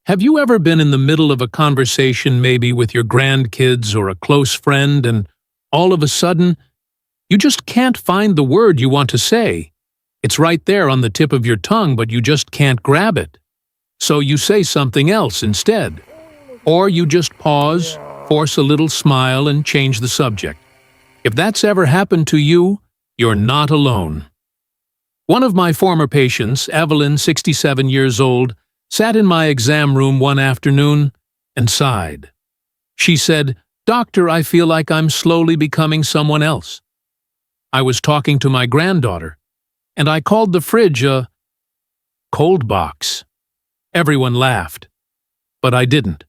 Have you ever been in the middle of a conversation, maybe with your grandkids or a close friend, and all of a sudden, you just can't find the word you want to say? It's right there on the tip of your tongue, but you just can't grab it. So you say something else instead. Or you just pause, force a little smile, and change the subject. If that's ever happened to you, you're not alone. One of my former patients, Evelyn, 67 years old, sat in my exam room one afternoon and sighed. She said, "Doctor, I feel like I'm slowly becoming someone else." I was talking to my granddaughter, and I called the fridge a cold box. Everyone laughed, but I didn't.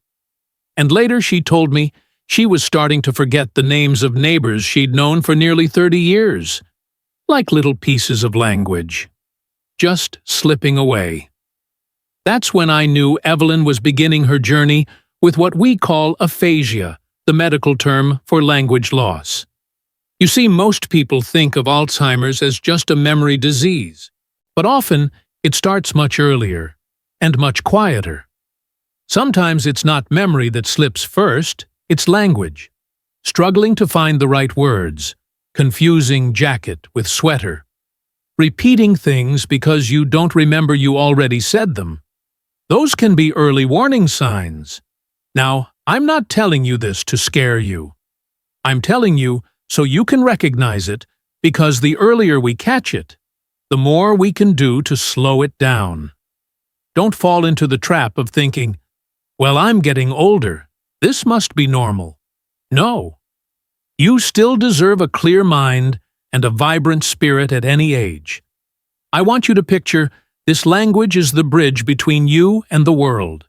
And later she told me she was starting to forget the names of neighbors she'd known for nearly 30 years, like little pieces of language, just slipping away. That's when I knew Evelyn was beginning her journey with what we call aphasia, the medical term for language loss. You see, most people think of Alzheimer's as just a memory disease, but often it starts much earlier and much quieter. Sometimes it's not memory that slips first, it's language. Struggling to find the right words, confusing jacket with sweater, repeating things because you don't remember you already said them. Those can be early warning signs. Now, I'm not telling you this to scare you. I'm telling you so you can recognize it, because the earlier we catch it, the more we can do to slow it down. Don't fall into the trap of thinking, "Well, I'm getting older. This must be normal." No. You still deserve a clear mind and a vibrant spirit at any age. I want you to picture this language is the bridge between you and the world.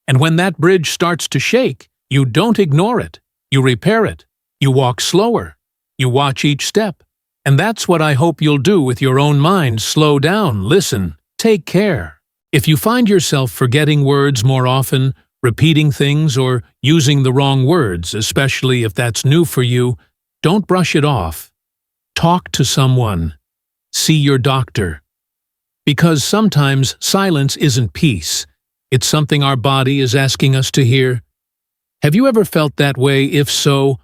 And when that bridge starts to shake, you don't ignore it. You repair it. You walk slower. You watch each step. And that's what I hope you'll do with your own mind. Slow down, listen, take care. If you find yourself forgetting words more often, repeating things, or using the wrong words, especially if that's new for you, don't brush it off. Talk to someone. See your doctor. Because sometimes silence isn't peace. It's something our body is asking us to hear. Have you ever felt that way? If so,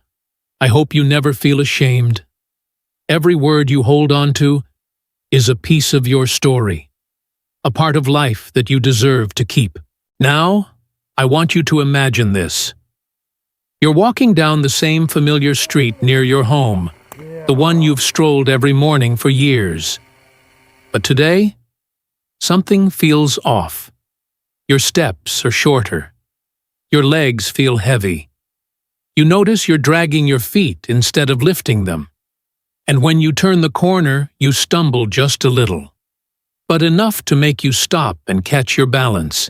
I hope you never feel ashamed. Every word you hold on to is a piece of your story, a part of life that you deserve to keep. Now, I want you to imagine this. You're walking down the same familiar street near your home, the one you've strolled every morning for years. But today, something feels off. Your steps are shorter. Your legs feel heavy. You notice you're dragging your feet instead of lifting them. And when you turn the corner, you stumble just a little, but enough to make you stop and catch your balance.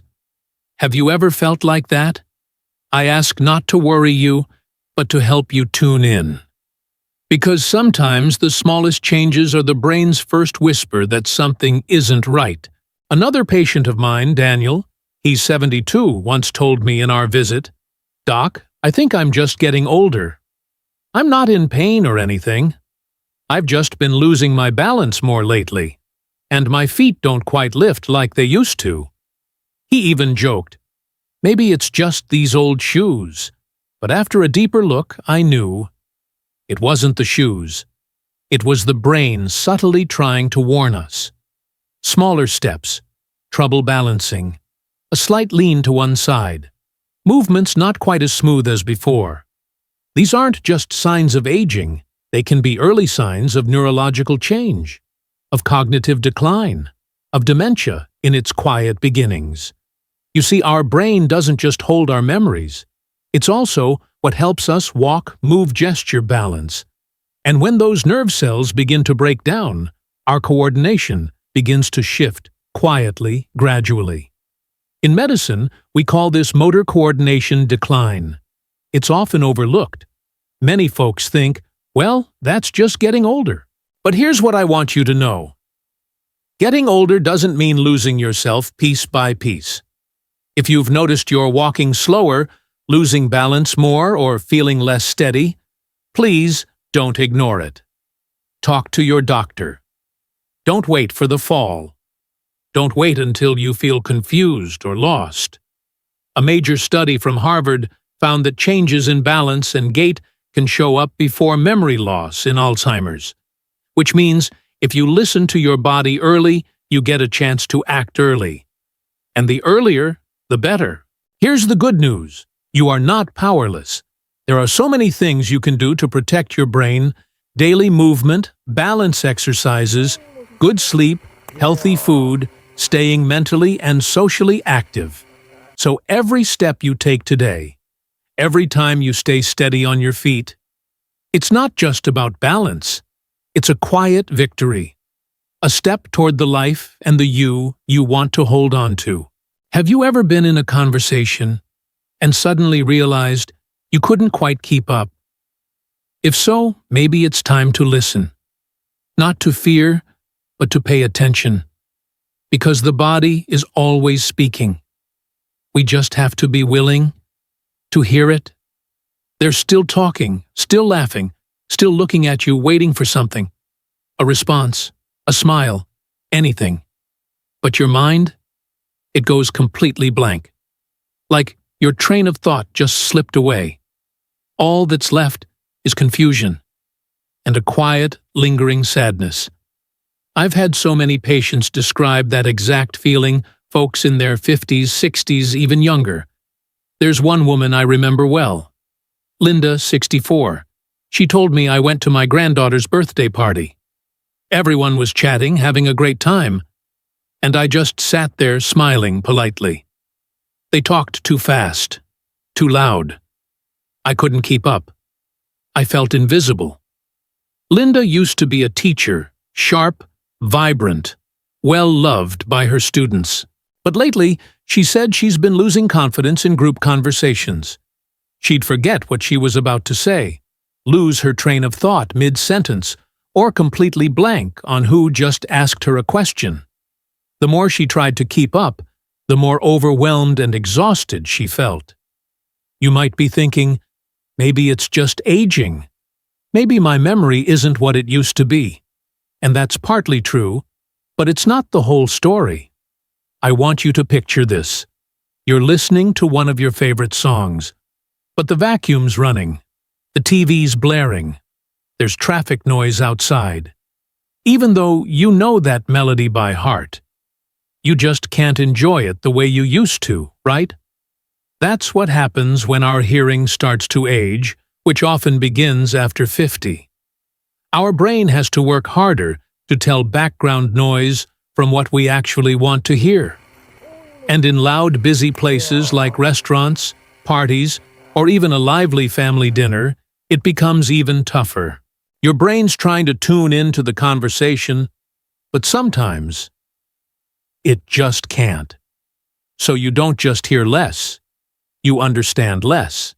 Have you ever felt like that? I ask not to worry you, but to help you tune in. Because sometimes the smallest changes are the brain's first whisper that something isn't right. Another patient of mine, Daniel, he's 72, once told me in our visit, "Doc, I think I'm just getting older. I'm not in pain or anything. I've just been losing my balance more lately, and my feet don't quite lift like they used to." He even joked, "Maybe it's just these old shoes." But after a deeper look, I knew it wasn't the shoes. It was the brain subtly trying to warn us. Smaller steps, trouble balancing, a slight lean to one side, movements not quite as smooth as before. These aren't just signs of aging. They can be early signs of neurological change, of cognitive decline, of dementia in its quiet beginnings. You see, our brain doesn't just hold our memories. It's also what helps us walk, move, gesture, balance. And when those nerve cells begin to break down, our coordination begins to shift quietly, gradually. In medicine, we call this motor coordination decline. It's often overlooked. Many folks think, well, that's just getting older. But here's what I want you to know. Getting older doesn't mean losing yourself piece by piece. If you've noticed you're walking slower, losing balance more, or feeling less steady, please don't ignore it. Talk to your doctor. Don't wait for the fall. Don't wait until you feel confused or lost. A major study from Harvard found that changes in balance and gait can show up before memory loss in Alzheimer's, which means if you listen to your body early, you get a chance to act early. And the earlier, the better. Here's the good news. You are not powerless. There are so many things you can do to protect your brain: daily movement, balance exercises, good sleep, healthy food, staying mentally and socially active. So every step you take today, every time you stay steady on your feet, it's not just about balance. It's a quiet victory, a step toward the life and the you want to hold on to. Have you ever been in a conversation and suddenly realized you couldn't quite keep up? If so, maybe it's time to listen. Not to fear, but to pay attention. Because the body is always speaking. We just have to be willing to hear it. They're still talking, still laughing, still looking at you, waiting for something. A response, a smile, anything. But your mind? It goes completely blank. Like your train of thought just slipped away. All that's left is confusion and a quiet, lingering sadness. I've had so many patients describe that exact feeling, folks in their 50s, 60s, even younger. There's one woman I remember well. Linda, 64. She told me I went to my granddaughter's birthday party. Everyone was chatting, having a great time, and I just sat there smiling politely. They talked too fast, too loud. I couldn't keep up. I felt invisible. Linda used to be a teacher, sharp, vibrant, well-loved by her students. But lately, she said she's been losing confidence in group conversations. She'd forget what she was about to say, lose her train of thought mid-sentence, or completely blank on who just asked her a question. The more she tried to keep up, the more overwhelmed and exhausted she felt. You might be thinking, maybe it's just aging. Maybe my memory isn't what it used to be. And that's partly true, but it's not the whole story. I want you to picture this. You're listening to one of your favorite songs, but the vacuum's running, the TV's blaring, there's traffic noise outside. Even though you know that melody by heart, you just can't enjoy it the way you used to, right? That's what happens when our hearing starts to age, which often begins after 50. Our brain has to work harder to tell background noise from what we actually want to hear. And in loud, busy places like restaurants, parties, or even a lively family dinner, it becomes even tougher. Your brain's trying to tune into the conversation, but sometimes it just can't. So you don't just hear less, you understand less.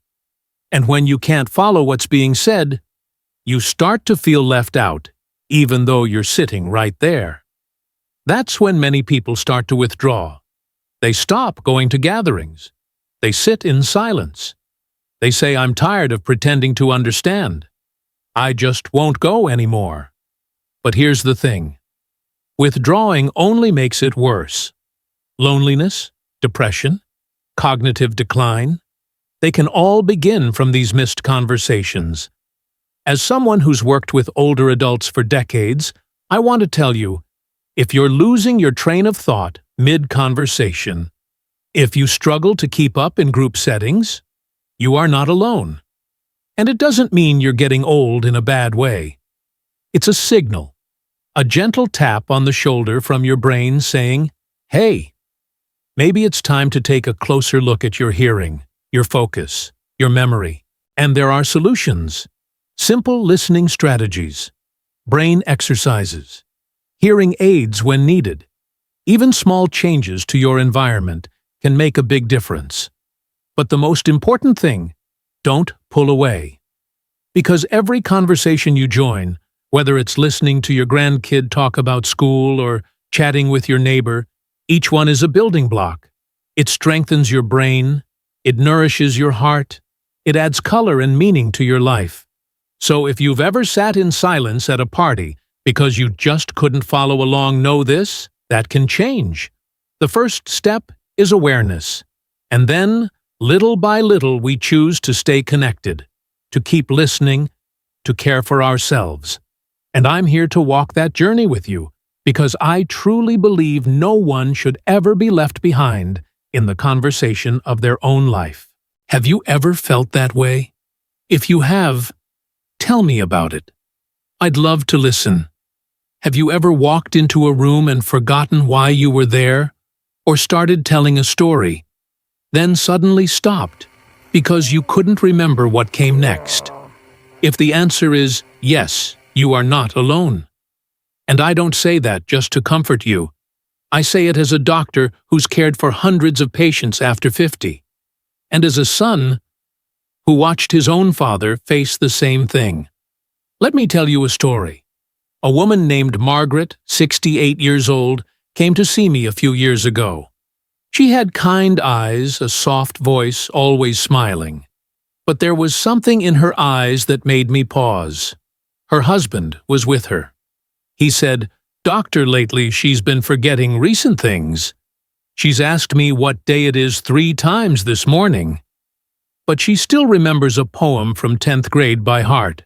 And when you can't follow what's being said, you start to feel left out, even though you're sitting right there. That's when many people start to withdraw. They stop going to gatherings. They sit in silence. They say, I'm tired of pretending to understand. I just won't go anymore. But here's the thing. Withdrawing only makes it worse. Loneliness, depression, cognitive decline, they can all begin from these missed conversations. As someone who's worked with older adults for decades, I want to tell you, if you're losing your train of thought mid-conversation, if you struggle to keep up in group settings, you are not alone. And it doesn't mean you're getting old in a bad way. It's a signal, a gentle tap on the shoulder from your brain saying, hey, maybe it's time to take a closer look at your hearing, your focus, your memory. And there are solutions. Simple listening strategies, brain exercises, hearing aids when needed. Even small changes to your environment can make a big difference. But the most important thing, don't pull away. Because every conversation you join, whether it's listening to your grandkid talk about school or chatting with your neighbor, each one is a building block. It strengthens your brain, it nourishes your heart, it adds color and meaning to your life. So if you've ever sat in silence at a party because you just couldn't follow along, know this, that can change. The first step is awareness. And then, little by little, we choose to stay connected, to keep listening, to care for ourselves. And I'm here to walk that journey with you, because I truly believe no one should ever be left behind in the conversation of their own life. Have you ever felt that way? If you have, tell me about it. I'd love to listen. Have you ever walked into a room and forgotten why you were there, or started telling a story, then suddenly stopped because you couldn't remember what came next? If the answer is yes, you are not alone. And I don't say that just to comfort you. I say it as a doctor who's cared for hundreds of patients after 50, and as a son who watched his own father face the same thing. Let me tell you a story. A woman named Margaret, 68 years old, came to see me a few years ago. She had kind eyes, a soft voice, always smiling. But there was something in her eyes that made me pause. Her husband was with her. He said, "Doctor, lately she's been forgetting recent things. She's asked me what day it is 3 times this morning. But she still remembers a poem from 10th grade by heart."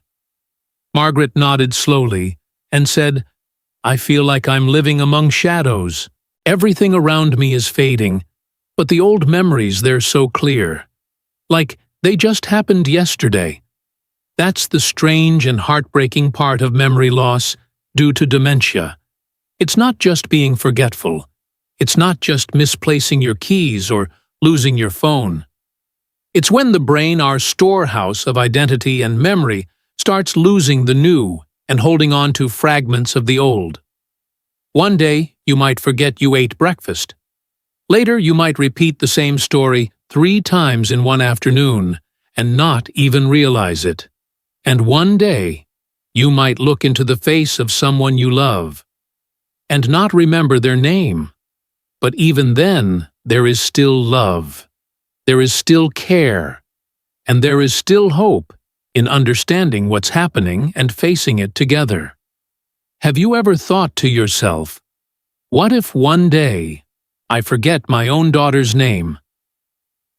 Margaret nodded slowly and said, "I feel like I'm living among shadows. Everything around me is fading, but the old memories, they're so clear. Like they just happened yesterday." That's the strange and heartbreaking part of memory loss due to dementia. It's not just being forgetful. It's not just misplacing your keys or losing your phone. It's when the brain, our storehouse of identity and memory, starts losing the new and holding on to fragments of the old. One day, you might forget you ate breakfast. Later, you might repeat the same story 3 times in one afternoon and not even realize it. And one day, you might look into the face of someone you love and not remember their name. But even then, there is still love. There is still care. And there is still hope in understanding what's happening and facing it together. Have you ever thought to yourself, what if one day I forget my own daughter's name?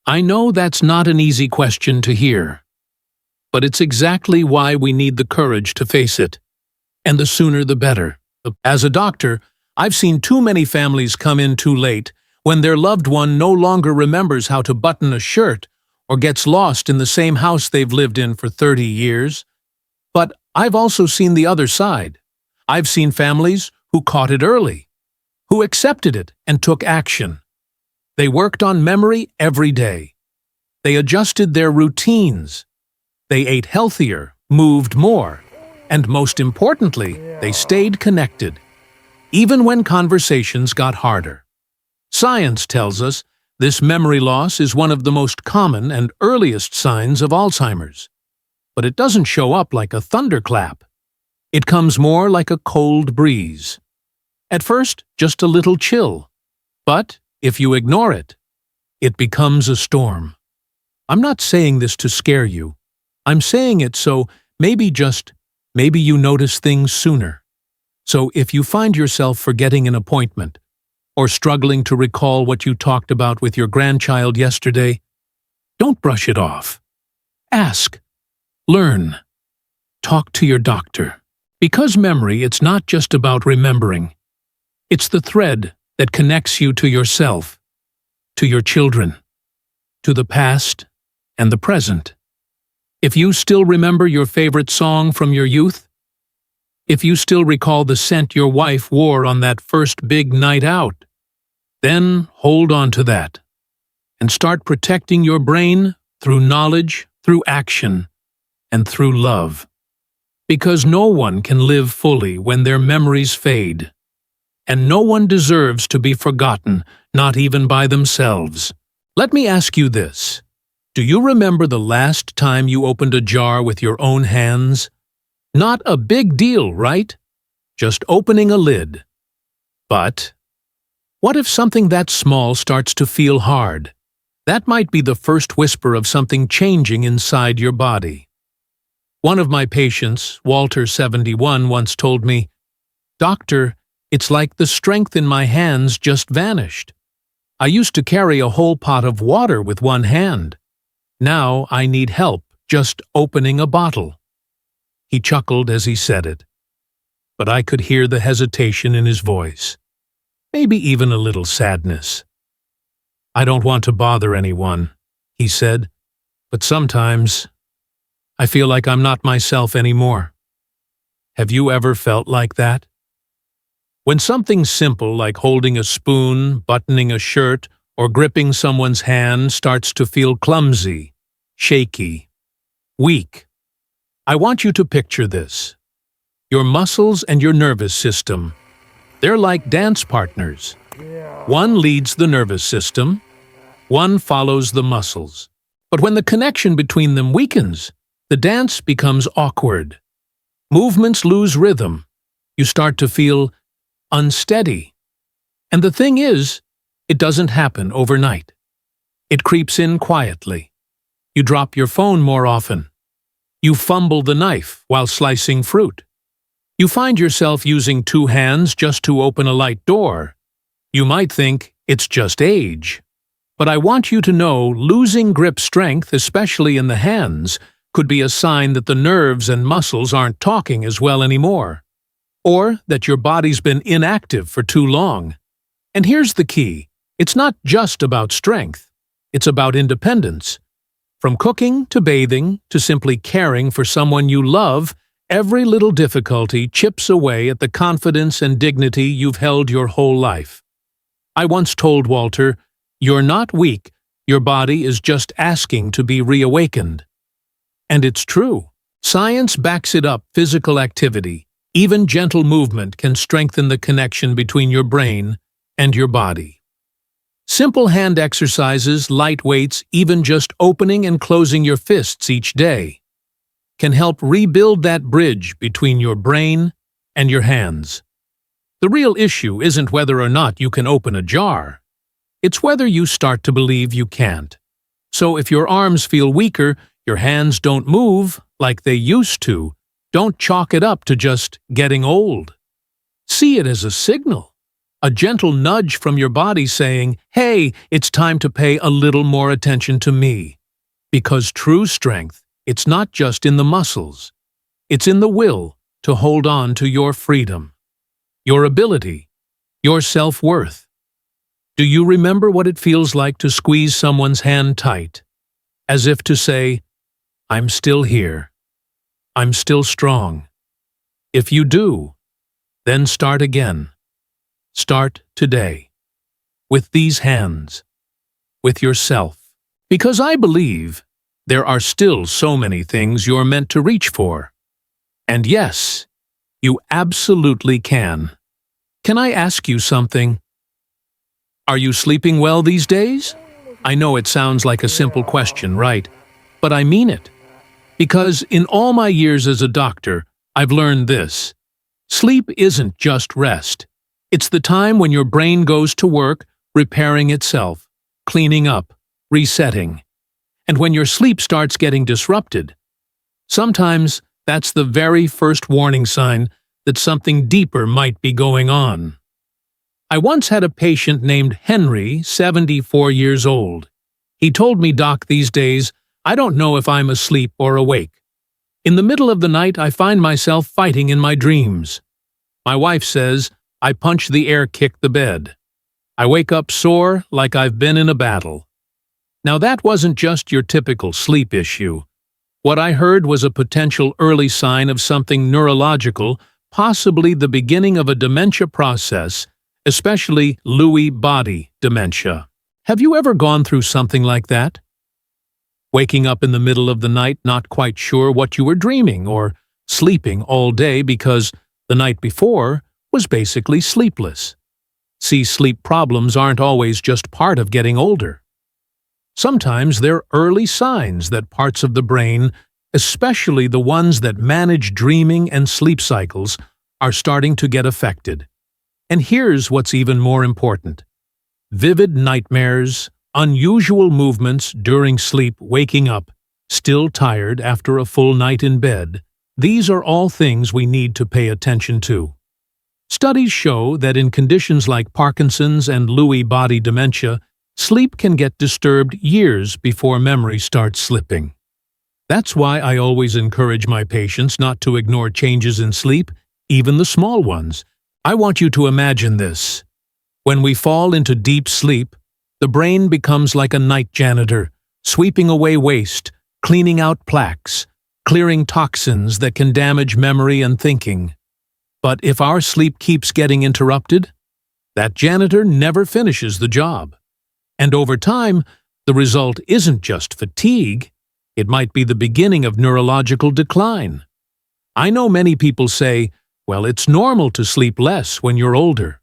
I know that's not an easy question to hear, but it's exactly why we need the courage to face it, and the sooner the better. As a doctor, I've seen too many families come in too late when their loved one no longer remembers how to button a shirt or gets lost in the same house they've lived in for 30 years. But I've also seen the other side. I've seen families who caught it early, who accepted it and took action. They worked on memory every day. They adjusted their routines. They ate healthier, moved more, and most importantly, they stayed connected, even when conversations got harder. Science tells us this memory loss is one of the most common and earliest signs of Alzheimer's. But it doesn't show up like a thunderclap. It comes more like a cold breeze. At first, just a little chill. But if you ignore it, it becomes a storm. I'm not saying this to scare you. I'm saying it so maybe you notice things sooner. So if you find yourself forgetting an appointment, or struggling to recall what you talked about with your grandchild yesterday, don't brush it off. Ask. Learn. Talk to your doctor. Because memory, it's not just about remembering. It's the thread that connects you to yourself, to your children, to the past and the present. If you still remember your favorite song from your youth, if you still recall the scent your wife wore on that first big night out, then hold on to that and start protecting your brain through knowledge, through action, and through love. Because no one can live fully when their memories fade, and no one deserves to be forgotten, not even by themselves. Let me ask you this. Do you remember the last time you opened a jar with your own hands? Not a big deal, right? Just opening a lid. But what if something that small starts to feel hard? That might be the first whisper of something changing inside your body. One of my patients, Walter, 71, once told me, "Doctor, it's like the strength in my hands just vanished." I used to carry a whole pot of water with one hand. Now I need help just opening a bottle." He chuckled as he said it, but I could hear the hesitation in his voice, maybe even a little sadness. "I don't want to bother anyone," he said, "but sometimes I feel like I'm not myself anymore." Have you ever felt like that? When something simple like holding a spoon, buttoning a shirt, or gripping someone's hand starts to feel clumsy, shaky, weak, I want you to picture this. Your muscles and your nervous system, they're like dance partners. One leads the nervous system, one follows the muscles. But when the connection between them weakens, the dance becomes awkward. Movements lose rhythm. You start to feel unsteady. And the thing is, it doesn't happen overnight. It creeps in quietly. You drop your phone more often. You fumble the knife while slicing fruit. You find yourself using two hands just to open a light door. You might think it's just age. But I want you to know losing grip strength, especially in the hands, could be a sign that the nerves and muscles aren't talking as well anymore, or that your body's been inactive for too long. And here's the key. It's not just about strength. It's about independence. From cooking to bathing to simply caring for someone you love, every little difficulty chips away at the confidence and dignity you've held your whole life. I once told Walter, "You're not weak, your body is just asking to be reawakened." And it's true. Science backs it up. Physical activity, even gentle movement, can strengthen the connection between your brain and your body. Simple hand exercises, light weights, even just opening and closing your fists each day can help rebuild that bridge between your brain and your hands. The real issue isn't whether or not you can open a jar. It's whether you start to believe you can't. So if your arms feel weaker, your hands don't move like they used to, don't chalk it up to just getting old. See it as a signal, a gentle nudge from your body saying, "Hey, it's time to pay a little more attention to me." Because true strength, it's not just in the muscles. It's in the will to hold on to your freedom, your ability, your self-worth. Do you remember what it feels like to squeeze someone's hand tight, as if to say, "I'm still here. I'm still strong"? If you do, then start again. Start today. With these hands. With yourself. Because I believe there are still so many things you're meant to reach for. And yes, you absolutely can. Can I ask you something? Are you sleeping well these days? I know it sounds like a simple question, right? But I mean it. Because in all my years as a doctor, I've learned this. Sleep isn't just rest. It's the time when your brain goes to work, repairing itself, cleaning up, resetting. And when your sleep starts getting disrupted, sometimes that's the very first warning sign that something deeper might be going on. I once had a patient named Henry, 74 years old. He told me, "Doc, these days, I don't know if I'm asleep or awake. In the middle of the night, I find myself fighting in my dreams. My wife says I punch the air, kick the bed. I wake up sore like I've been in a battle." Now that wasn't just your typical sleep issue. What I heard was a potential early sign of something neurological, possibly the beginning of a dementia process, especially Lewy body dementia. Have you ever gone through something like that? Waking up in the middle of the night not quite sure what you were dreaming, or sleeping all day because the night before was basically sleepless. See, sleep problems aren't always just part of getting older. Sometimes they're early signs that parts of the brain, especially the ones that manage dreaming and sleep cycles, are starting to get affected. And here's what's even more important. Vivid nightmares, unusual movements during sleep, waking up, still tired after a full night in bed, these are all things we need to pay attention to. Studies show that in conditions like Parkinson's and Lewy body dementia, sleep can get disturbed years before memory starts slipping. That's why I always encourage my patients not to ignore changes in sleep, even the small ones. I want you to imagine this. When we fall into deep sleep, the brain becomes like a night janitor, sweeping away waste, cleaning out plaques, clearing toxins that can damage memory and thinking. But if our sleep keeps getting interrupted, that janitor never finishes the job. And over time, the result isn't just fatigue, it might be the beginning of neurological decline. I know many people say, well, it's normal to sleep less when you're older.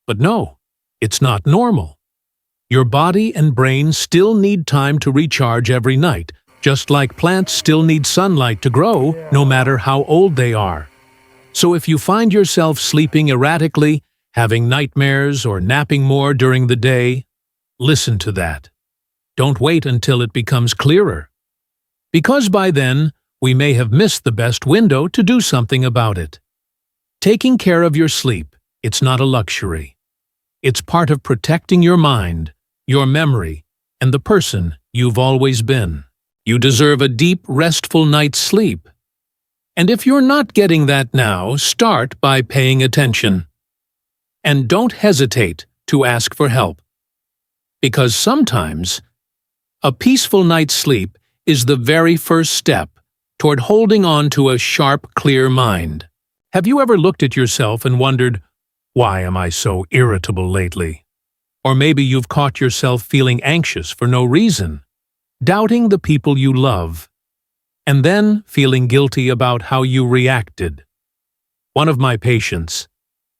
But no, it's not normal. Your body and brain still need time to recharge every night, just like plants still need sunlight to grow, no matter how old they are. So if you find yourself sleeping erratically, having nightmares, or napping more during the day, listen to that. Don't wait until it becomes clearer. Because by then, we may have missed the best window to do something about it. Taking care of your sleep, it's not a luxury. It's part of protecting your mind, your memory, and the person you've always been. You deserve a deep, restful night's sleep. And if you're not getting that now, start by paying attention. And don't hesitate to ask for help. Because sometimes, a peaceful night's sleep is the very first step toward holding on to a sharp, clear mind. Have you ever looked at yourself and wondered, why am I so irritable lately? Or maybe you've caught yourself feeling anxious for no reason, doubting the people you love, and then feeling guilty about how you reacted. One of my patients,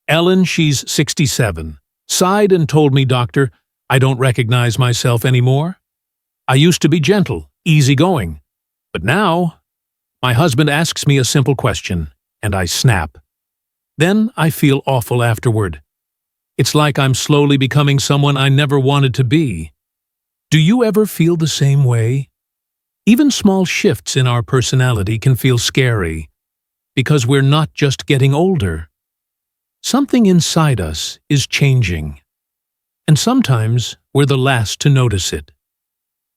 Ellen, she's 67, sighed and told me, "Doctor, I don't recognize myself anymore. I used to be gentle, easygoing, but now my husband asks me a simple question, and I snap. Then I feel awful afterward. It's like I'm slowly becoming someone I never wanted to be." Do you ever feel the same way? Even small shifts in our personality can feel scary, because we're not just getting older. Something inside us is changing, and sometimes we're the last to notice it.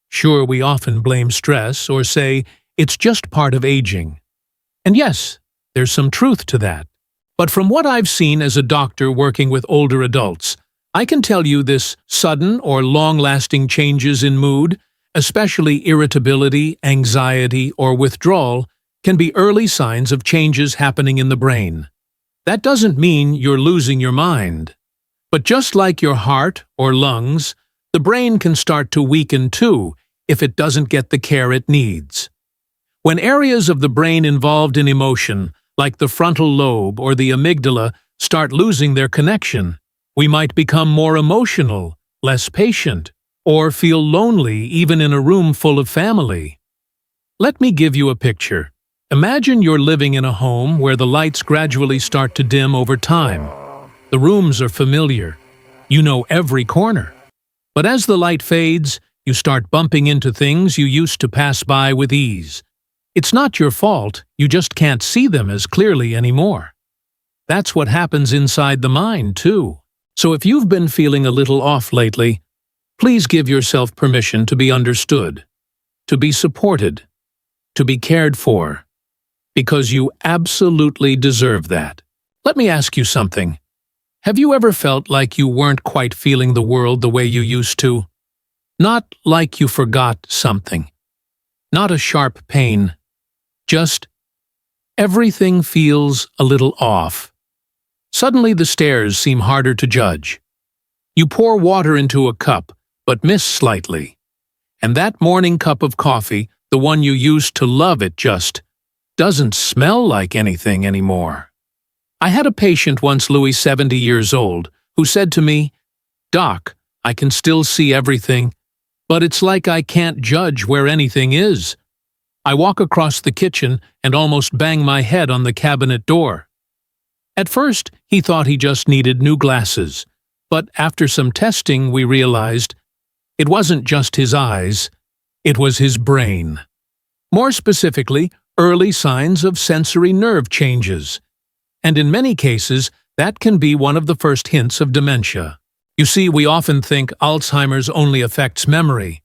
Sure, we often blame stress or say it's just part of aging. And yes, there's some truth to that. But from what I've seen as a doctor working with older adults, I can tell you this sudden or long-lasting changes in mood, especially irritability, anxiety, or withdrawal, can be early signs of changes happening in the brain. That doesn't mean you're losing your mind. But just like your heart or lungs, the brain can start to weaken too if it doesn't get the care it needs. When areas of the brain involved in emotion, like the frontal lobe or the amygdala, start losing their connection, we might become more emotional, less patient, or feel lonely even in a room full of family. Let me give you a picture. Imagine you're living in a home where the lights gradually start to dim over time. The rooms are familiar. You know every corner. But as the light fades, you start bumping into things you used to pass by with ease. It's not your fault, you just can't see them as clearly anymore. That's what happens inside the mind, too. So if you've been feeling a little off lately, please give yourself permission to be understood, to be supported, to be cared for, because you absolutely deserve that. Let me ask you something. Have you ever felt like you weren't quite feeling the world the way you used to? Not like you forgot something. Not a sharp pain. Just everything feels a little off. Suddenly the stairs seem harder to judge. You pour water into a cup, but miss slightly. And that morning cup of coffee, the one you used to love, it just doesn't smell like anything anymore. I had a patient once, Louis, 70 years old, who said to me, "Doc, I can still see everything, but it's like I can't judge where anything is. I walk across the kitchen and almost bang my head on the cabinet door." At first, he thought he just needed new glasses, but after some testing, we realized it wasn't just his eyes, it was his brain. More specifically, early signs of sensory nerve changes. And in many cases, that can be one of the first hints of dementia. You see, we often think Alzheimer's only affects memory,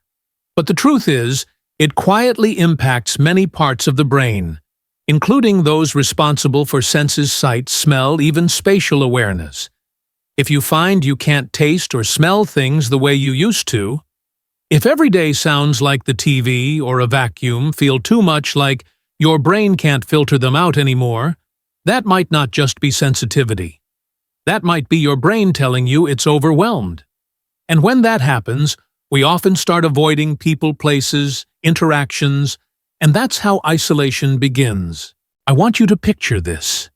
but the truth is, it quietly impacts many parts of the brain, including those responsible for senses, sight, smell, even spatial awareness. If you find you can't taste or smell things the way you used to, if every day sounds like the TV or a vacuum feel too much like your brain can't filter them out anymore, that might not just be sensitivity. That might be your brain telling you it's overwhelmed. And when that happens, we often start avoiding people, places, interactions, and that's how isolation begins. I want you to picture this.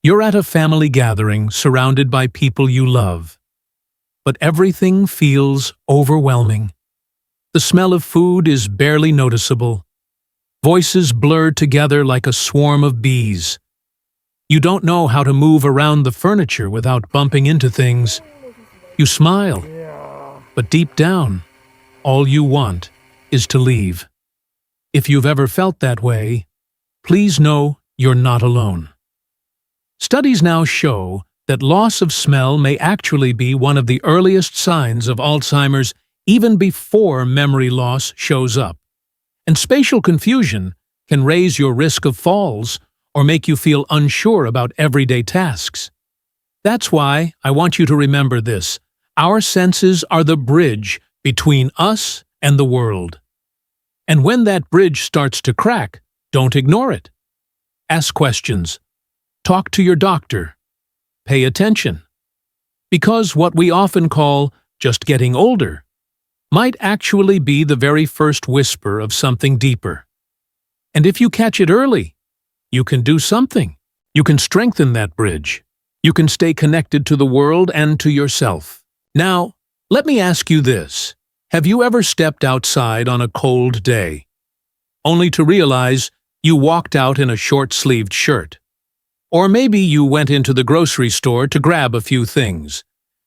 You're at a family gathering surrounded by people you love, but everything feels overwhelming. The smell of food is barely noticeable. Voices blur together like a swarm of bees. You don't know how to move around the furniture without bumping into things. You smile, but deep down, all you want is to leave. If you've ever felt that way, please know you're not alone. Studies now show that loss of smell may actually be one of the earliest signs of Alzheimer's even before memory loss shows up. And spatial confusion can raise your risk of falls or make you feel unsure about everyday tasks. That's why I want you to remember this. Our senses are the bridge between us and the world. And when that bridge starts to crack, don't ignore it. Ask questions. Talk to your doctor. Pay attention. Because what we often call just getting older might actually be the very first whisper of something deeper. And if you catch it early, you can do something. You can strengthen that bridge. You can stay connected to the world and to yourself. Now, let me ask you this. Have you ever stepped outside on a cold day, only to realize you walked out in a short-sleeved shirt? Or maybe you went into the grocery store to grab a few things,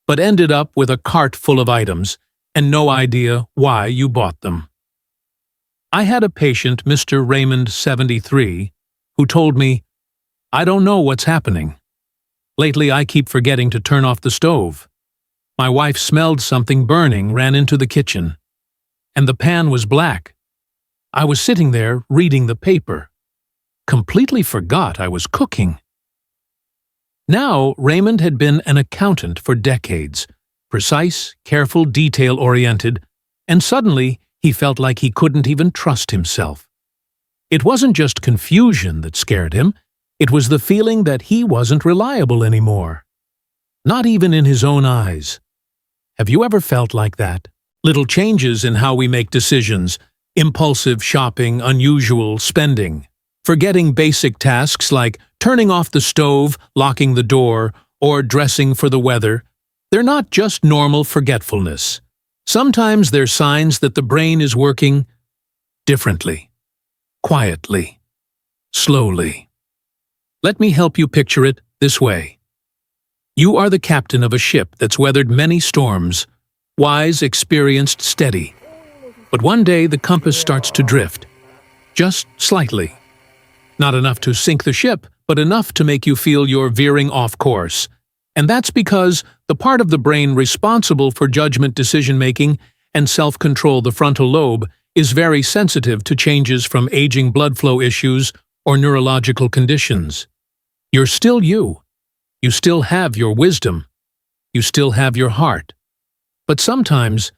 but ended up with a cart full of items and no idea why you bought them. I had a patient, Mr. Raymond, 73, who told me, "I don't know what's happening. Lately I keep forgetting to turn off the stove. My wife smelled something burning, ran into the kitchen, and the pan was black. I was sitting there reading the paper. Completely forgot I was cooking." Now, Raymond had been an accountant for decades, precise, careful, detail-oriented, and suddenly he felt like he couldn't even trust himself. It wasn't just confusion that scared him, it was the feeling that he wasn't reliable anymore. Not even in his own eyes. Have you ever felt like that? Little changes in how we make decisions, impulsive shopping, unusual spending, forgetting basic tasks like turning off the stove, locking the door, or dressing for the weather. They're not just normal forgetfulness. Sometimes they're signs that the brain is working differently, quietly, slowly. Let me help you picture it this way. You are the captain of a ship that's weathered many storms, wise, experienced, steady. But one day the compass starts to drift, just slightly. Not enough to sink the ship, but enough to make you feel you're veering off course. And that's because the part of the brain responsible for judgment, decision-making, and self-control, the frontal lobe, is very sensitive to changes from aging blood flow issues or neurological conditions. You're still you. You still have your wisdom. You still have your heart. But sometimes,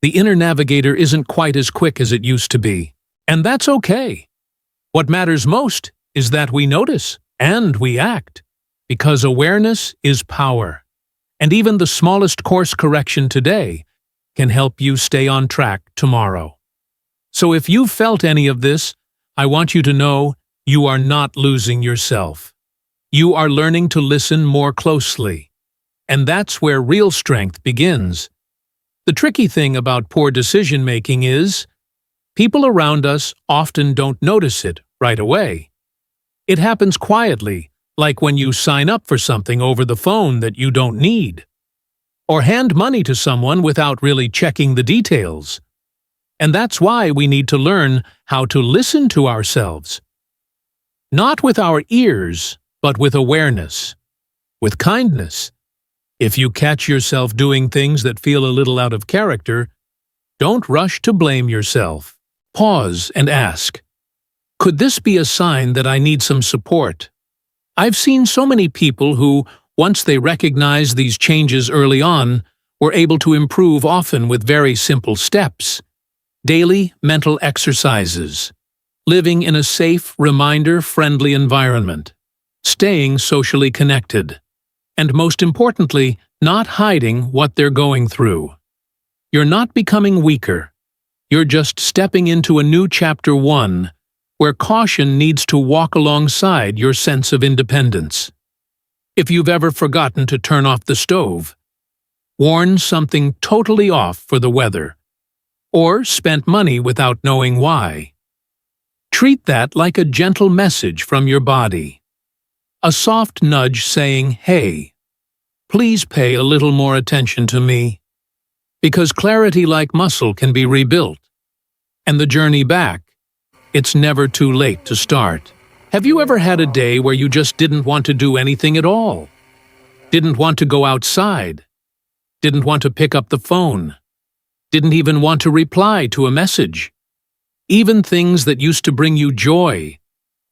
the inner navigator isn't quite as quick as it used to be. And that's okay. What matters most is that we notice and we act. Because awareness is power. And even the smallest course correction today can help you stay on track tomorrow. So if you've felt any of this, I want you to know you are not losing yourself. You are learning to listen more closely. And that's where real strength begins. The tricky thing about poor decision-making is, people around us often don't notice it right away. It happens quietly, like when you sign up for something over the phone that you don't need, or hand money to someone without really checking the details. And that's why we need to learn how to listen to ourselves. Not with our ears, but with awareness, with kindness, If you catch yourself doing things that feel a little out of character, don't rush to blame yourself. Pause and ask, could this be a sign that I need some support? I've seen so many people who, once they recognized these changes early on, were able to improve often with very simple steps. Daily mental exercises. Living in a safe, reminder-friendly environment. Staying socially connected. And most importantly, not hiding what they're going through. You're not becoming weaker. You're just stepping into a new chapter 1, where caution needs to walk alongside your sense of independence. If you've ever forgotten to turn off the stove, worn something totally off for the weather, or spent money without knowing why, treat that like a gentle message from your body. A soft nudge saying, hey, please pay a little more attention to me. Because clarity like muscle can be rebuilt. And the journey back, it's never too late to start. Have you ever had a day where you just didn't want to do anything at all? Didn't want to go outside? Didn't want to pick up the phone? Didn't even want to reply to a message? Even things that used to bring you joy,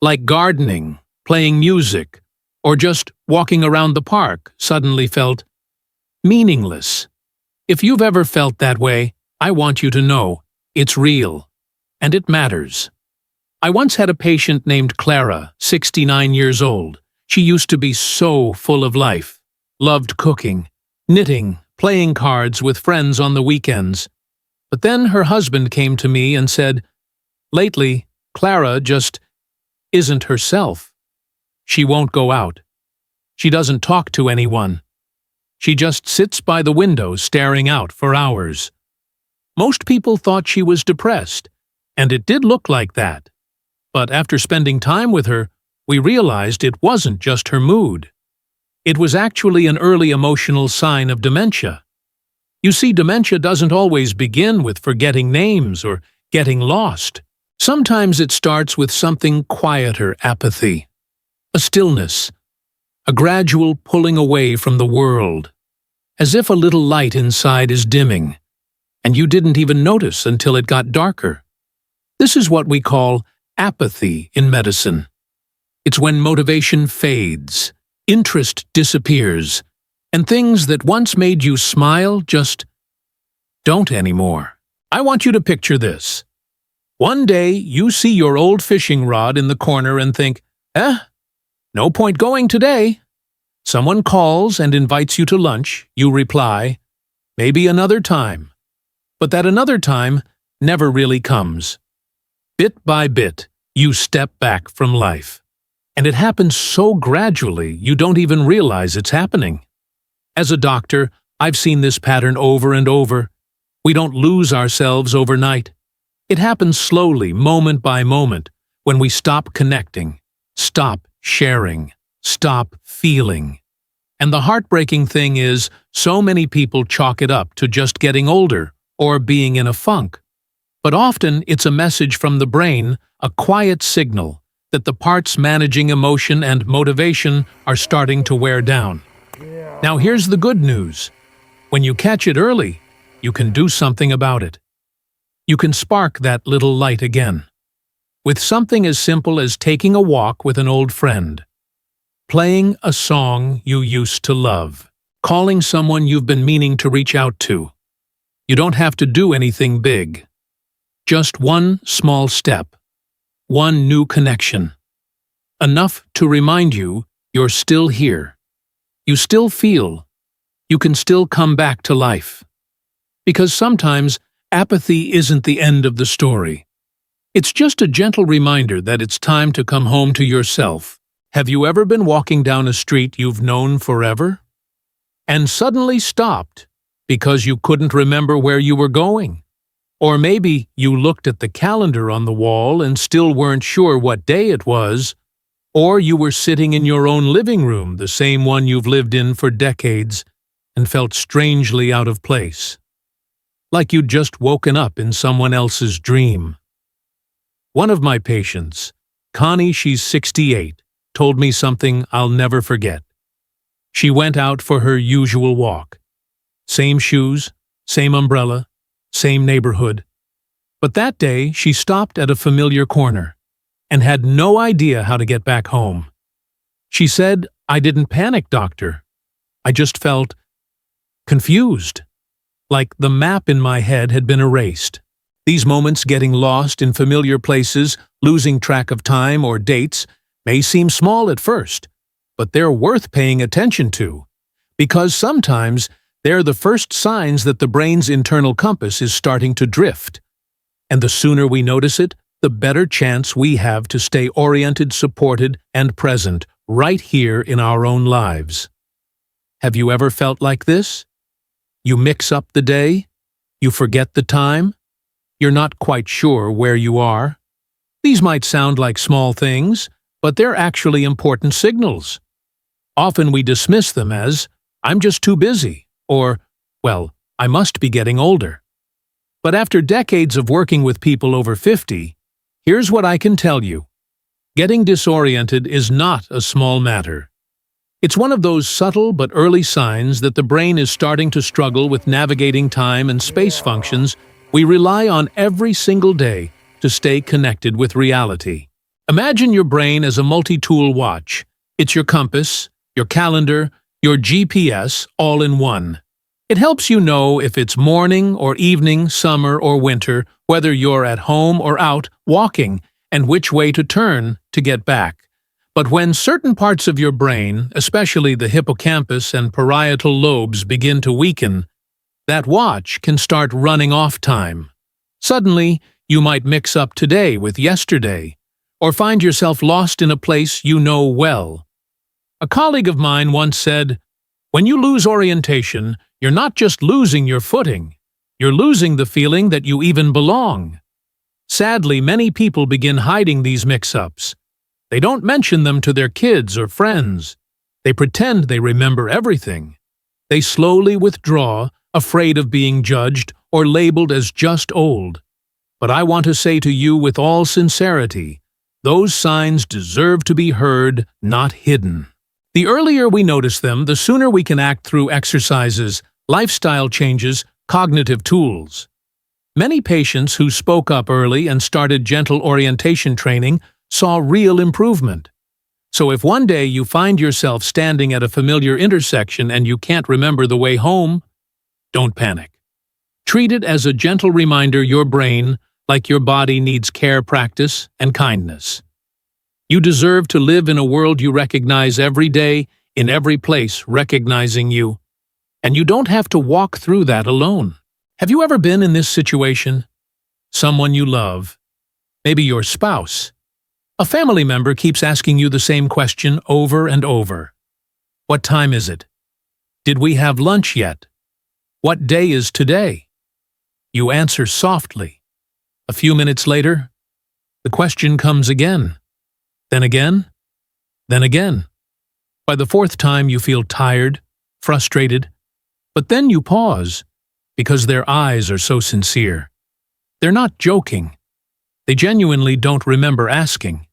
like gardening, playing music, or just walking around the park, suddenly felt meaningless. If you've ever felt that way, I want you to know it's real, and it matters. I once had a patient named Clara, 69 years old. She used to be so full of life, loved cooking, knitting, playing cards with friends on the weekends. But then her husband came to me and said, lately, Clara just isn't herself. She won't go out. She doesn't talk to anyone. She just sits by the window staring out for hours. Most people thought she was depressed, and it did look like that. But after spending time with her, we realized it wasn't just her mood. It was actually an early emotional sign of dementia. You see, dementia doesn't always begin with forgetting names or getting lost. Sometimes it starts with something quieter: apathy, a stillness, a gradual pulling away from the world, as if a little light inside is dimming, and you didn't even notice until it got darker. This is what we call apathy in medicine. It's when motivation fades, interest disappears, and things that once made you smile just don't anymore. I want you to picture this. One day you see your old fishing rod in the corner and think, no point going today. Someone calls and invites you to lunch. You reply, maybe another time. But that another time never really comes. Bit by bit, you step back from life. And it happens so gradually you don't even realize it's happening. As a doctor, I've seen this pattern over and over. We don't lose ourselves overnight. It happens slowly, moment by moment, when we stop connecting, stop sharing, stop feeling. And the heartbreaking thing is, so many people chalk it up to just getting older or being in a funk. But often it's a message from the brain, a quiet signal that the parts managing emotion and motivation are starting to wear down. Now here's the good news. When you catch it early, you can do something about it. You can spark that little light again. With something as simple as taking a walk with an old friend, playing a song you used to love, calling someone you've been meaning to reach out to. You don't have to do anything big. Just one small step, one new connection. Enough to remind you you're still here. You still feel. You can still come back to life. Because sometimes apathy isn't the end of the story. It's just a gentle reminder that it's time to come home to yourself. Have you ever been walking down a street you've known forever? And suddenly stopped because you couldn't remember where you were going? Or maybe you looked at the calendar on the wall and still weren't sure what day it was, or you were sitting in your own living room, the same one you've lived in for decades, and felt strangely out of place. Like you'd just woken up in someone else's dream. One of my patients, Connie, she's 68, told me something I'll never forget. She went out for her usual walk. Same shoes, same umbrella, same neighborhood. But that day she stopped at a familiar corner and had no idea how to get back home. She said, "I didn't panic, doctor. I just felt confused, like the map in my head had been erased." These moments, getting lost in familiar places, losing track of time or dates, may seem small at first, but they're worth paying attention to, because sometimes they're the first signs that the brain's internal compass is starting to drift. And the sooner we notice it, the better chance we have to stay oriented, supported, and present right here in our own lives. Have you ever felt like this? You mix up the day? You forget the time? You're not quite sure where you are? These might sound like small things, but they're actually important signals. Often we dismiss them as, "I'm just too busy," or, "Well, I must be getting older." But after decades of working with people over 50, here's what I can tell you. Getting disoriented is not a small matter. It's one of those subtle but early signs that the brain is starting to struggle with navigating time and space functions we rely on every single day to stay connected with reality. Imagine your brain as a multi-tool watch. It's your compass, your calendar, your GPS, all in one. It helps you know if it's morning or evening, summer or winter, whether you're at home or out walking, and which way to turn to get back. But when certain parts of your brain, especially the hippocampus and parietal lobes, begin to weaken, that watch can start running off time. Suddenly, you might mix up today with yesterday, or find yourself lost in a place you know well. A colleague of mine once said, "When you lose orientation, you're not just losing your footing, you're losing the feeling that you even belong." Sadly, many people begin hiding these mix-ups. They don't mention them to their kids or friends. They pretend they remember everything. They slowly withdraw, afraid of being judged or labeled as just old. But I want to say to you with all sincerity, those signs deserve to be heard, not hidden. The earlier we notice them, the sooner we can act through exercises, lifestyle changes, cognitive tools. Many patients who spoke up early and started gentle orientation training saw real improvement. So if one day you find yourself standing at a familiar intersection and you can't remember the way home, don't panic. Treat it as a gentle reminder your brain, like your body, needs care, practice, and kindness. You deserve to live in a world you recognize every day, in every place recognizing you. And you don't have to walk through that alone. Have you ever been in this situation? Someone you love, maybe your spouse, a family member keeps asking you the same question over and over. What time is it? Did we have lunch yet? What day is today? You answer softly. A few minutes later, the question comes again. Then again, then again. By the fourth time you feel tired, frustrated, but then you pause, because their eyes are so sincere. They're not joking. They genuinely don't remember asking.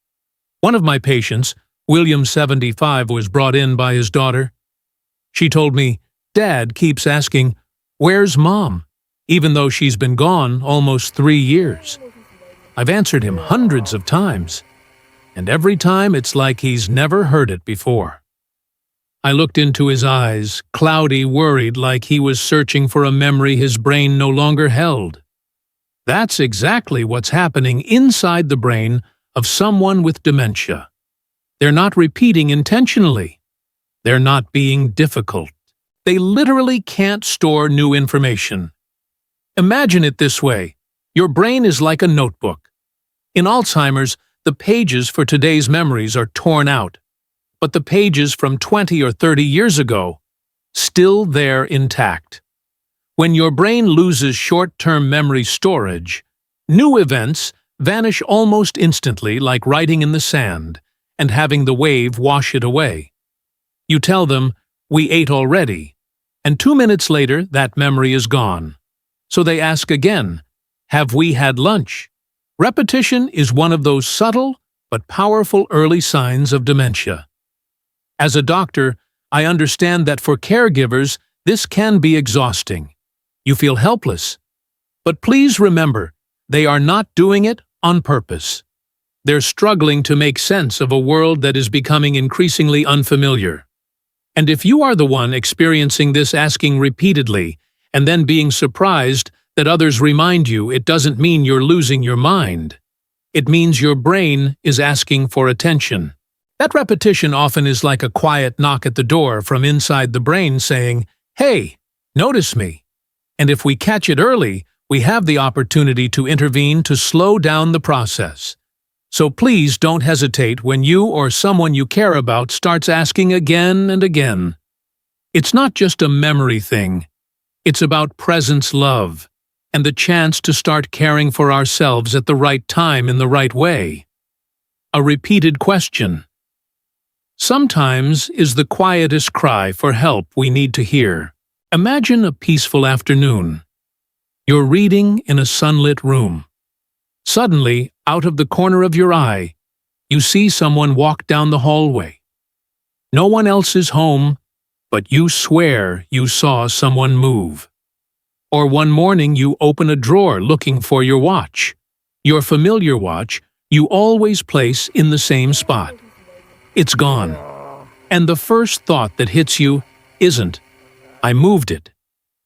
One of my patients, William 75, was brought in by his daughter. She told me, "Dad keeps asking, 'Where's Mom?' even though she's been gone almost 3 years. I've answered him hundreds of times, and every time it's like he's never heard it before." I looked into his eyes, cloudy, worried, like he was searching for a memory his brain no longer held. That's exactly what's happening inside the brain of someone with dementia. They're not repeating intentionally. They're not being difficult. They literally can't store new information. Imagine it this way. Your brain is like a notebook. In Alzheimer's, the pages for today's memories are torn out, but the pages from 20 or 30 years ago, still there intact. When your brain loses short-term memory storage, new events vanish almost instantly, like writing in the sand and having the wave wash it away. You tell them, "We ate already," and 2 minutes later that memory is gone. So they ask again, "Have we had lunch?" Repetition is one of those subtle but powerful early signs of dementia. As a doctor, I understand that for caregivers, this can be exhausting. You feel helpless. But please remember, they are not doing it on purpose. They're struggling to make sense of a world that is becoming increasingly unfamiliar. And if you are the one experiencing this, asking repeatedly, and then being surprised that others remind you, it doesn't mean you're losing your mind. It means your brain is asking for attention. That repetition often is like a quiet knock at the door from inside the brain saying, "Hey, notice me." And if we catch it early, we have the opportunity to intervene to slow down the process. So please don't hesitate when you or someone you care about starts asking again and again. It's not just a memory thing. It's about presence, love, and the chance to start caring for ourselves at the right time in the right way. A repeated question. Sometimes is the quietest cry for help we need to hear. Imagine a peaceful afternoon. You're reading in a sunlit room. Suddenly, out of the corner of your eye, you see someone walk down the hallway. No one else is home, but you swear you saw someone move. Or one morning you open a drawer looking for your watch. Your familiar watch you always place in the same spot. It's gone. And the first thought that hits you isn't, "I moved it."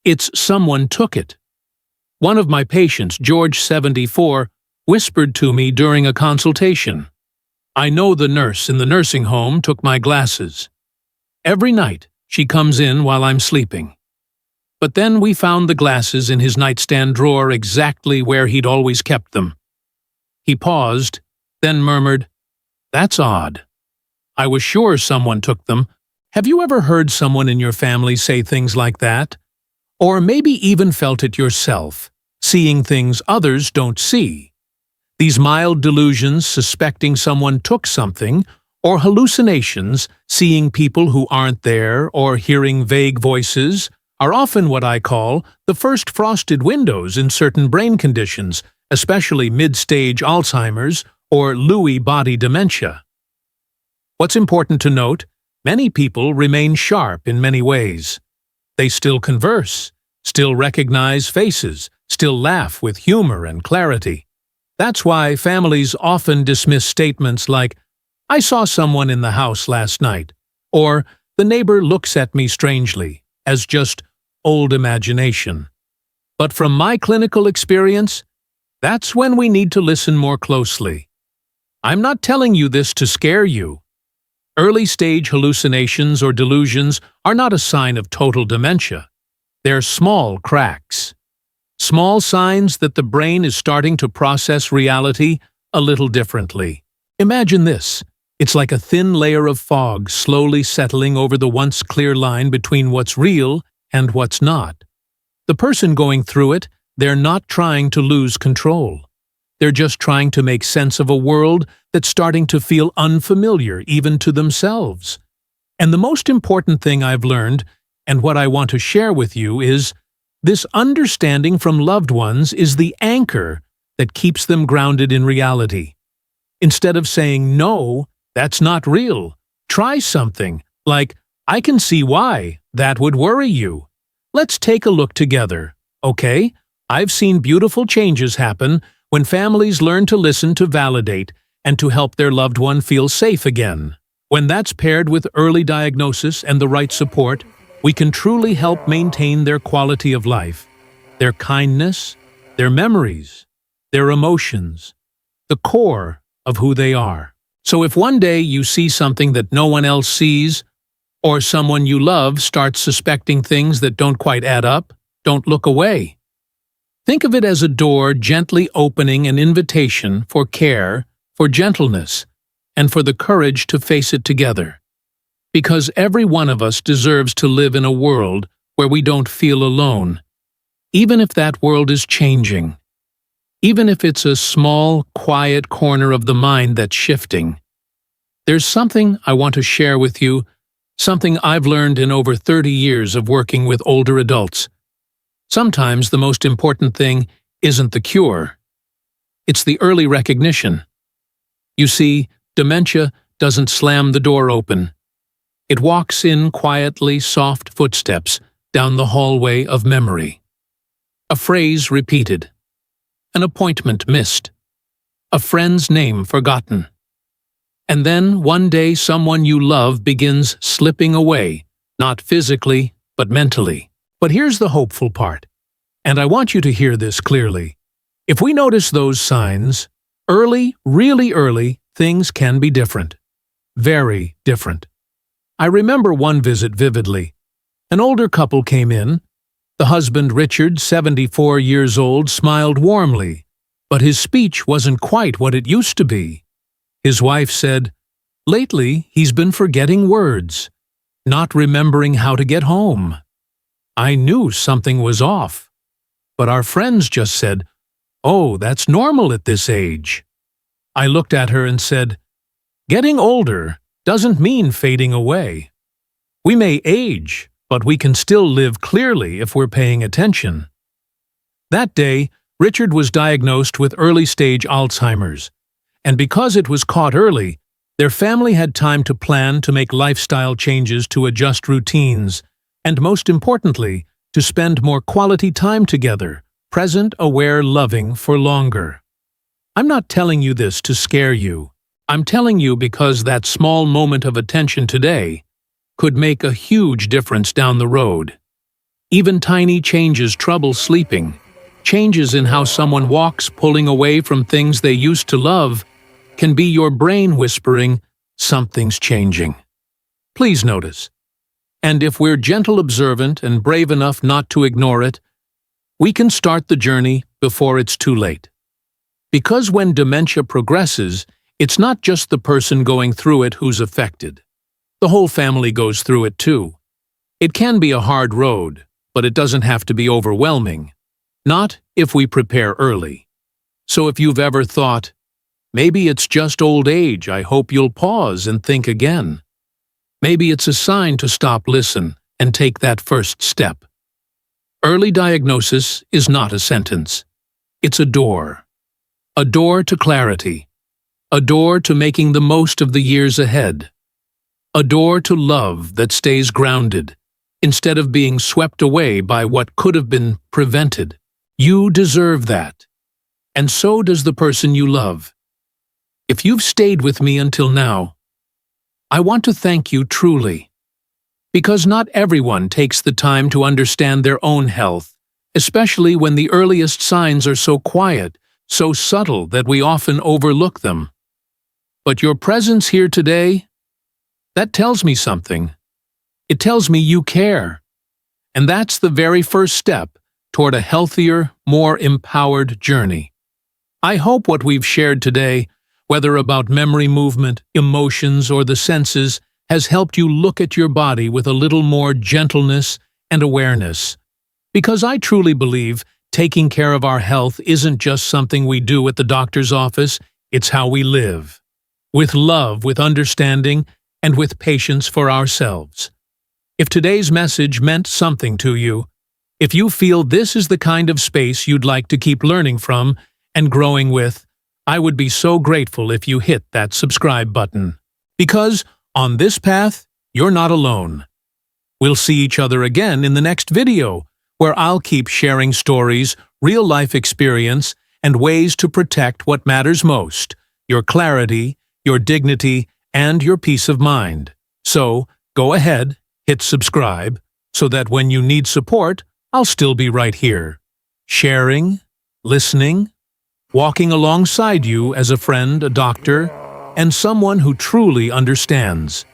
It's, "Someone took it." One of my patients, George, 74, whispered to me during a consultation, "I know the nurse in the nursing home took my glasses. Every night she comes in while I'm sleeping." But then we found the glasses in his nightstand drawer exactly where he'd always kept them. He paused, then murmured, "That's odd. I was sure someone took them." Have you ever heard someone in your family say things like that? Or maybe even felt it yourself, seeing things others don't see. These mild delusions, suspecting someone took something, or hallucinations, seeing people who aren't there or hearing vague voices, are often what I call the first frosted windows in certain brain conditions, especially mid-stage Alzheimer's or Lewy body dementia. What's important to note, many people remain sharp in many ways. They still converse, still recognize faces, still laugh with humor and clarity. That's why families often dismiss statements like, "I saw someone in the house last night," or "the neighbor looks at me strangely," as just old imagination. But from my clinical experience, that's when we need to listen more closely. I'm not telling you this to scare you. Early-stage hallucinations or delusions are not a sign of total dementia. They're small cracks. Small signs that the brain is starting to process reality a little differently. Imagine this. It's like a thin layer of fog slowly settling over the once clear line between what's real and what's not. The person going through it, they're not trying to lose control. They're just trying to make sense of a world that's starting to feel unfamiliar even to themselves. And the most important thing I've learned, and what I want to share with you, is this understanding from loved ones is the anchor that keeps them grounded in reality. Instead of saying, "No, that's not real," try something like, "I can see why that would worry you. Let's take a look together, okay? I've seen beautiful changes happen when families learn to listen, to validate, and to help their loved one feel safe again." When that's paired with early diagnosis and the right support, we can truly help maintain their quality of life, their kindness, their memories, their emotions, the core of who they are. So if one day you see something that no one else sees, or someone you love starts suspecting things that don't quite add up, don't look away. Think of it as a door gently opening, an invitation for care, for gentleness, and for the courage to face it together. Because every one of us deserves to live in a world where we don't feel alone, even if that world is changing. Even if it's a small, quiet corner of the mind that's shifting. There's something I want to share with you, something I've learned in over 30 years of working with older adults. Sometimes the most important thing isn't the cure. It's the early recognition. You see, dementia doesn't slam the door open. It walks in quietly, soft footsteps down the hallway of memory. A phrase repeated. An appointment missed. A friend's name forgotten. And then, one day, someone you love begins slipping away, not physically, but mentally. But here's the hopeful part, and I want you to hear this clearly. If we notice those signs, early, really early, things can be different. Very different. I remember one visit vividly. An older couple came in. The husband, Richard, 74 years old, smiled warmly, but his speech wasn't quite what it used to be. His wife said, "Lately, he's been forgetting words, not remembering how to get home." I knew something was off, but our friends just said, "Oh, that's normal at this age." I looked at her and said, "Getting older doesn't mean fading away. We may age, but we can still live clearly if we're paying attention." That day, Richard was diagnosed with early-stage Alzheimer's, and because it was caught early, their family had time to plan to make lifestyle changes to adjust routines, and most importantly, to spend more quality time together, present, aware, loving for longer. I'm not telling you this to scare you. I'm telling you because that small moment of attention today could make a huge difference down the road. Even tiny changes, trouble sleeping, changes in how someone walks, pulling away from things they used to love, can be your brain whispering, something's changing. Please notice. And if we're gentle, observant, and brave enough not to ignore it, we can start the journey before it's too late. Because when dementia progresses, it's not just the person going through it who's affected. The whole family goes through it too. It can be a hard road, but it doesn't have to be overwhelming. Not if we prepare early. So if you've ever thought, "Maybe it's just old age," I hope you'll pause and think again. Maybe it's a sign to stop, listen, and take that first step. Early diagnosis is not a sentence. It's a door. A door to clarity. A door to making the most of the years ahead. A door to love that stays grounded, instead of being swept away by what could have been prevented. You deserve that. And so does the person you love. If you've stayed with me until now, I want to thank you truly. Because not everyone takes the time to understand their own health, especially when the earliest signs are so quiet, so subtle that we often overlook them. But your presence here today, that tells me something. It tells me you care. And that's the very first step toward a healthier, more empowered journey. I hope what we've shared today, whether about memory, movement, emotions, or the senses, has helped you look at your body with a little more gentleness and awareness. Because I truly believe taking care of our health isn't just something we do at the doctor's office, it's how we live. With love, with understanding, and with patience for ourselves. If today's message meant something to you, if you feel this is the kind of space you'd like to keep learning from and growing with, I would be so grateful if you hit that subscribe button. Because on this path, you're not alone. We'll see each other again in the next video, where I'll keep sharing stories, real-life experience, and ways to protect what matters most, your clarity, your dignity, and your peace of mind. So, go ahead, hit subscribe, so that when you need support, I'll still be right here, sharing, listening, walking alongside you as a friend, a doctor, and someone who truly understands.